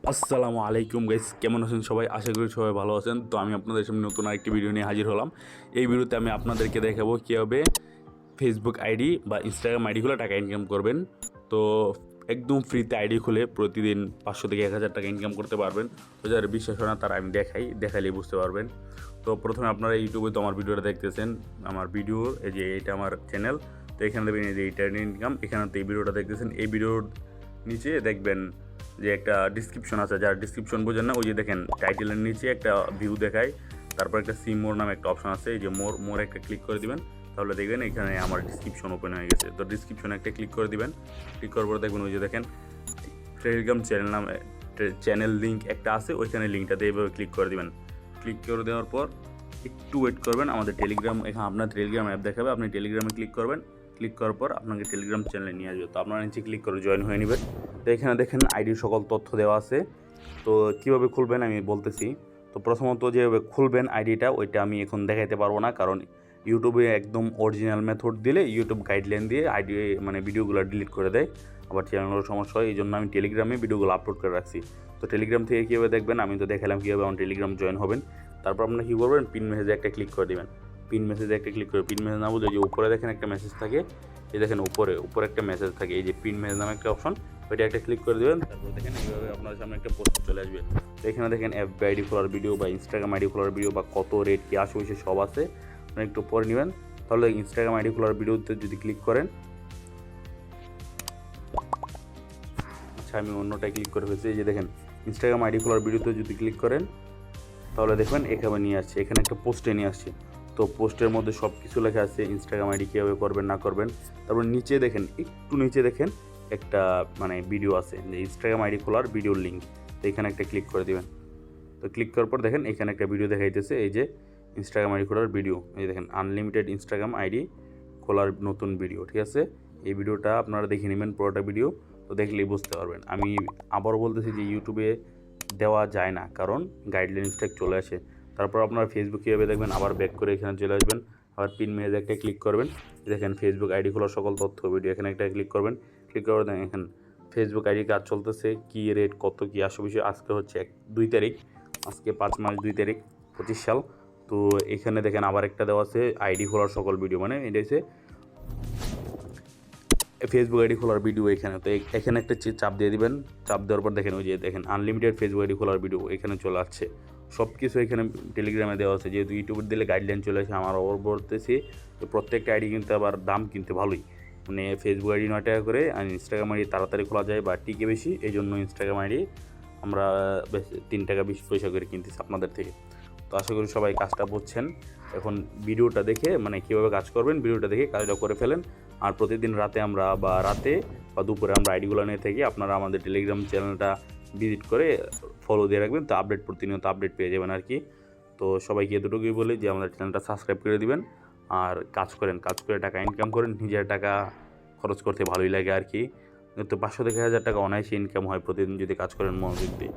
আসসালামু আলাইকুম গাইস, কেমন আছেন সবাই? আশা করি সবাই ভালো আছেন। তো আমি আপনাদের সামনে নতুন আরেকটি ভিডিও নিয়ে হাজির হলাম। এই ভিডিওতে আমি আপনাদেরকে দেখাবো কীভাবে ফেসবুক আইডি বা ইনস্টাগ্রাম আইডি খুলে টাকা ইনকাম করবেন। তো একদম ফ্রিতে আইডি খুলে প্রতিদিন 500 থেকে 1000 টাকা ইনকাম করতে পারবেন। তো যারা বিশ্বাস হয় না তারা আমি দেখাইলেই বুঝতে পারবেন। তো প্রথমে আপনারা ইউটিউবে তো আমার ভিডিওটা দেখতেছেন, আমার ভিডিও এই যে এটা আমার চ্যানেল। তো এখানে দেখবেন এই যে এইটা ইনকাম, এখানে তো এই ভিডিওটা দেখতেছেন। এই ভিডিওর নিচে দেখবেন যে একটা ডিসক্রিপশন আছে, যার ডিসক্রিপশন বোঝেন না ওই যে দেখেন টাইটেলের নিচে একটা ভিউ দেখায়, তারপর একটা সি মোর নামে একটা অপশন আছে, এই যে মোর একটা ক্লিক করে দিবেন, তাহলে দেখবেন এখানে আমার ডিসক্রিপশন ওপেন হয়ে গেছে। তো ডিসক্রিপশনে একটা ক্লিক করে দিবেন, ক্লিক করার পর দেখবেন ওই যে দেখেন টেলিগ্রাম চ্যানেল লিঙ্ক একটা আছে, ওইখানে লিঙ্কটাতে এইভাবে ক্লিক করে দিবেন। ক্লিক করে দেওয়ার পর একটু ওয়েট করবেন, আমাদের টেলিগ্রাম এখানে আপনার টেলিগ্রাম অ্যাপ দেখাবে, আপনি টেলিগ্রামে ক্লিক করবেন। ক্লিক করার পর আপনাকে টেলিগ্রাম চ্যানেলে নিয়ে আসবে। তো আপনারা নিচে ক্লিক করে জয়েন হয়ে নেবেন। তো এখানে দেখেন আইডির সকল তথ্য দেওয়া আছে। তো কীভাবে খুলবেন আমি বলতেছি। তো প্রথমত যেভাবে খুলবেন আইডিটা ওইটা আমি এখন দেখাইতে পারবো না, কারণ ইউটিউবে একদম অরিজিনাল মেথড দিলে ইউটিউব গাইডলাইন দিয়ে আইডি মানে ভিডিওগুলো ডিলিট করে দেয়, আবার চ্যানেলের সমস্যা হয়। এই জন্য আমি টেলিগ্রামে ভিডিওগুলো আপলোড করে রাখছি। তো টেলিগ্রাম থেকে কীভাবে দেখবেন আমি তো দেখালাম কীভাবে আমার টেলিগ্রাম জয়েন হবেন। তারপর আপনারা কী করবেন, পিন মেসেজে একটা ক্লিক করে দেবেন। পিন মেসেজে একটা ক্লিক করে, পিন মেসেজ না বুঝলে যে উপরে দেখেন একটা মেসেজ থাকে, এই দেখেন উপরে একটা মেসেজ থাকে, এই যে পিন মেসেজ নামে একটা অপশন, ওইটা একটা ক্লিক করে দেবেন। তারপর দেখেন এইভাবে আপনার সামনে একটা পোস্ট চলে আসবে। তো এখানে দেখেন এফবি আইডি খোলার ভিডিও বা ইনস্টাগ্রাম আইডি খোলার ভিডিও বা কত রেট কী আসে হয়েছে সব আছে, আপনারা একটু পরে নেবেন। তাহলে ইনস্টাগ্রাম আইডি খোলার ভিডিওতে যদি ক্লিক করেন, আচ্ছা আমি অন্যটায় ক্লিক করে ফেলছি, এই যে দেখেন ইনস্টাগ্রাম আইডি খোলার ভিডিওতে যদি ক্লিক করেন তাহলে দেখবেন এখানে নিয়ে আসছে, এখানে একটা পোস্টে নিয়ে আসছে। তো পোস্টের মধ্যে সব কিছু লেখা আছে, ইনস্টাগ্রাম আইডি কীভাবে করবেন না করবেন। তারপর নিচে দেখেন, একটু নিচে দেখেন একটা মানে ভিডিও আছে, যে ইনস্টাগ্রাম আইডি খোলার ভিডিওর লিঙ্ক। তো এখানে একটা ক্লিক করে দেবেন। তো ক্লিক করার পর দেখেন এখানে একটা ভিডিও দেখাইতেছে, এই যে ইনস্টাগ্রাম আইডি খোলার ভিডিও, এই দেখেন আনলিমিটেড ইনস্টাগ্রাম আইডি খোলার নতুন ভিডিও, ঠিক আছে। এই ভিডিওটা আপনারা দেখে নেবেন পুরোটা ভিডিও, তো দেখলেই বুঝতে পারবেন। আমি আবারও বলতেছি যে ইউটিউবে দেওয়া যায় না, কারণ গাইডলাইন স্ট্রাইক চলে আসে। তারপর আপনারা ফেসবুক কীভাবে দেখবেন, আবার ব্যাক করে এখানে চলে আসবেন, আবার পিন মেসেজ একটা ক্লিক করবেন, দেখেন ফেসবুক আইডি খোলার সকল তথ্য ভিডিও, এখানে একটা ক্লিক করবেন। ক্লিক করে দেখেন এখানে ফেসবুক আইডি কাজ চলতেছে, কী রেট কত কী আসে বিষয়। আজকে হচ্ছে 2 তারিখ, আজকে 5 মাস 2 তারিখ 25 সাল। তো এখানে দেখেন আবার একটা দেওয়া আছে আইডি খোলার সকল ভিডিও, মানে এটা হচ্ছে ফেসবুক আইডি খোলার ভিডিও এখানে। তো এখানে একটা চাপ দিয়ে দিবেন, চাপ দেওয়ার পর দেখেন ওই যে দেখেন আনলিমিটেড ফেসবুক আইডি খোলার ভিডিও এখানে চলে আসছে। সব কিছু এখানে টেলিগ্রামে দেওয়া আছে, যেহেতু ইউটিউবের দিলে গাইডলাইন চলে আসে। আমার ওর বলতেছি তো প্রত্যেকটা আইডি কিন্তু আবার দাম কিন্তু ভালোই, মানে ফেসবুক আইডি 9 টাকা করে, আর ইনস্টাগ্রাম আইডি তাড়াতাড়ি খোলা যায় বা টিকে বেশি, এই জন্য ইনস্টাগ্রাম আইডি আমরা 3 টাকা 20 পয়সা করে কিনতেছি আপনাদের থেকে। তো আশা করি সবাই কাজটা বুঝছেন। এখন ভিডিওটা দেখে মানে কীভাবে কাজ করবেন, ভিডিওটা দেখে কাজটা করে ফেলেন। আর প্রতিদিন রাতে বা দুপুরে আমরা আইডিগুলো নিয়ে থাকি, আপনারা আমাদের টেলিগ্রাম চ্যানেলটা ভিজিট করে ফলো দিয়ে রাখবেন, তো প্রতিনিয়ত আপডেট পেয়ে যাবেন আর কি। তো সবাইকে এতটুকুই বলি যে আমাদের চ্যানেলটা সাবস্ক্রাইব করে দিবেন, আর কাজ করে টাকা ইনকাম করেন। নিজের টাকা খরচ করতে ভালোই লাগে আর কি, তো 500 থেকে 1000 টাকা অনায়াসে ইনকাম হয় প্রতিদিন যদি কাজ করেন মনোযোগ দিয়ে।